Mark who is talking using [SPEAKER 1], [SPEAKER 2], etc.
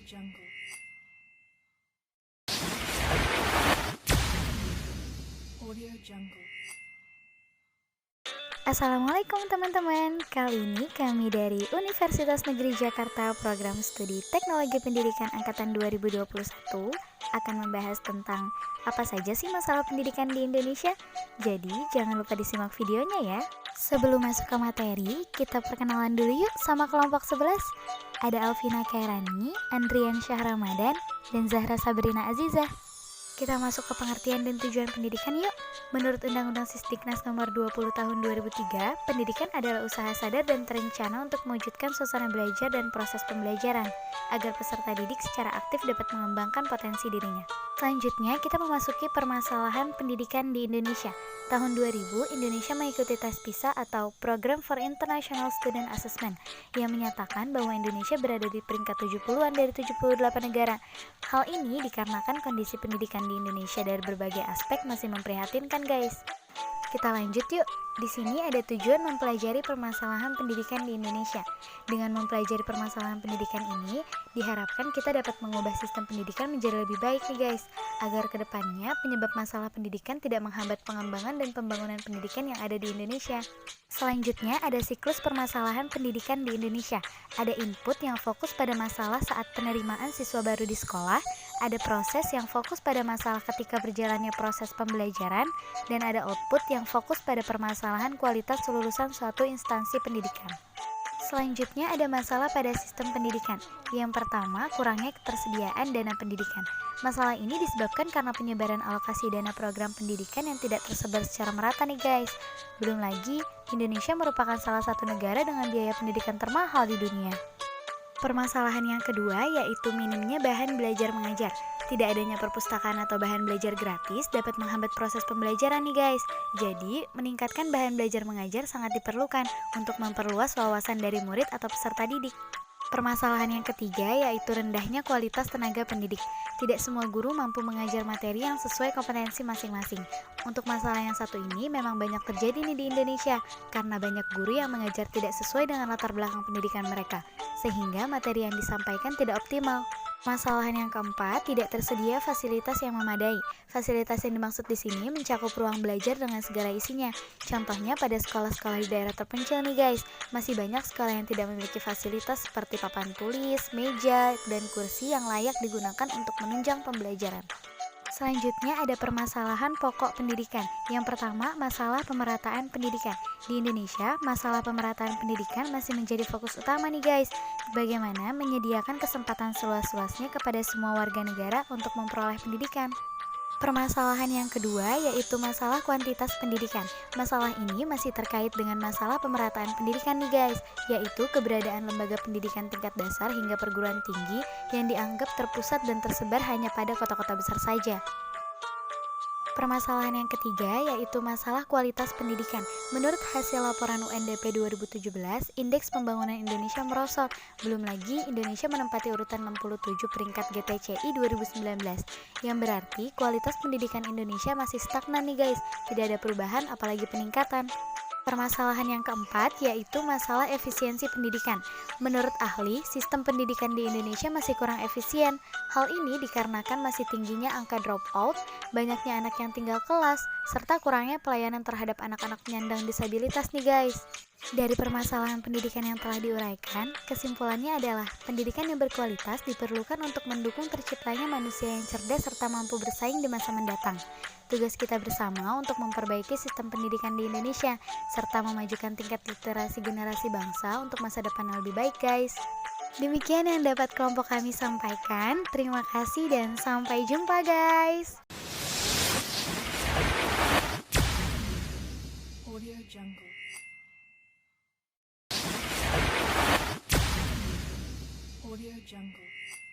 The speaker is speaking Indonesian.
[SPEAKER 1] Jungle. Audio Jungle.
[SPEAKER 2] Assalamualaikum teman-teman. Kali ini kami dari Universitas Negeri Jakarta Program Studi Teknologi Pendidikan Angkatan 2021 akan membahas tentang apa saja sih masalah pendidikan di Indonesia. Jadi jangan lupa disimak videonya ya. Sebelum masuk ke materi, kita perkenalan dulu yuk sama kelompok 11. Ada Alvina Kairani, Andrian Syah Ramadan, dan Zahra Sabrina Azizah. Kita masuk ke pengertian dan tujuan pendidikan yuk. Menurut Undang-Undang Sisdiknas Nomor 20 Tahun 2003, pendidikan adalah usaha sadar dan terencana untuk mewujudkan suasana belajar dan proses pembelajaran, agar peserta didik secara aktif dapat mengembangkan potensi dirinya. Selanjutnya, kita memasuki permasalahan pendidikan di Indonesia. Tahun 2000, Indonesia mengikuti tes PISA atau Program for International Student Assessment yang menyatakan bahwa Indonesia berada di peringkat 70-an dari 78 negara. Hal ini dikarenakan kondisi pendidikan di Indonesia dari berbagai aspek masih memprihatinkan, guys. Kita lanjut yuk. Di sini ada tujuan mempelajari permasalahan pendidikan di Indonesia. Dengan mempelajari permasalahan pendidikan ini, diharapkan kita dapat mengubah sistem pendidikan menjadi lebih baik nih guys, agar kedepannya penyebab masalah pendidikan tidak menghambat pengembangan dan pembangunan pendidikan yang ada di Indonesia. Selanjutnya ada siklus permasalahan pendidikan di Indonesia. Ada input yang fokus pada masalah saat penerimaan siswa baru di sekolah, ada proses yang fokus pada masalah ketika berjalannya proses pembelajaran, dan ada output yang fokus pada permasalahan kualitas kelulusan suatu instansi pendidikan. Selanjutnya ada masalah pada sistem pendidikan. Yang pertama, kurangnya ketersediaan dana pendidikan. Masalah ini disebabkan karena penyebaran alokasi dana program pendidikan yang tidak tersebar secara merata nih guys. Belum lagi, Indonesia merupakan salah satu negara dengan biaya pendidikan termahal di dunia. Permasalahan yang kedua yaitu minimnya bahan belajar mengajar. Tidak adanya perpustakaan atau bahan belajar gratis dapat menghambat proses pembelajaran nih guys. Jadi, meningkatkan bahan belajar mengajar sangat diperlukan untuk memperluas wawasan dari murid atau peserta didik. Permasalahan yang ketiga yaitu rendahnya kualitas tenaga pendidik. Tidak semua guru mampu mengajar materi yang sesuai kompetensi masing-masing. Untuk masalah yang satu ini memang banyak terjadi nih di Indonesia, karena banyak guru yang mengajar tidak sesuai dengan latar belakang pendidikan mereka, sehingga materi yang disampaikan tidak optimal. Masalahan yang keempat, tidak tersedia fasilitas yang memadai. Fasilitas yang dimaksud di sini mencakup ruang belajar dengan segala isinya. Contohnya pada sekolah-sekolah di daerah terpencil nih guys, masih banyak sekolah yang tidak memiliki fasilitas seperti papan tulis, meja, dan kursi yang layak digunakan untuk menunjang pembelajaran. Selanjutnya ada permasalahan pokok pendidikan. Yang pertama, masalah pemerataan pendidikan. Di Indonesia, masalah pemerataan pendidikan masih menjadi fokus utama nih guys. Bagaimana menyediakan kesempatan seluas-luasnya kepada semua warga negara untuk memperoleh pendidikan. Permasalahan yang kedua yaitu masalah kuantitas pendidikan. Masalah ini masih terkait dengan masalah pemerataan pendidikan nih guys, yaitu keberadaan lembaga pendidikan tingkat dasar hingga perguruan tinggi yang dianggap terpusat dan tersebar hanya pada kota-kota besar saja. Permasalahan yang ketiga yaitu masalah kualitas pendidikan. Menurut hasil laporan UNDP 2017, indeks pembangunan Indonesia merosot. Belum lagi Indonesia menempati urutan 67 peringkat GTCI 2019, yang berarti kualitas pendidikan Indonesia masih stagnan nih guys, tidak ada perubahan apalagi peningkatan. Permasalahan yang keempat yaitu masalah efisiensi pendidikan. Menurut ahli, sistem pendidikan di Indonesia masih kurang efisien. Hal ini dikarenakan masih tingginya angka dropout, banyaknya anak yang tinggal kelas, serta kurangnya pelayanan terhadap anak-anak penyandang disabilitas nih guys. Dari permasalahan pendidikan yang telah diuraikan, kesimpulannya adalah pendidikan yang berkualitas diperlukan untuk mendukung terciptanya manusia yang cerdas serta mampu bersaing di masa mendatang. Tugas kita bersama untuk memperbaiki sistem pendidikan di Indonesia, serta memajukan tingkat literasi generasi bangsa untuk masa depan yang lebih baik guys. Demikian yang dapat kelompok kami sampaikan. Terima kasih dan sampai jumpa guys.
[SPEAKER 1] Audio Jungle. Audio Jungle.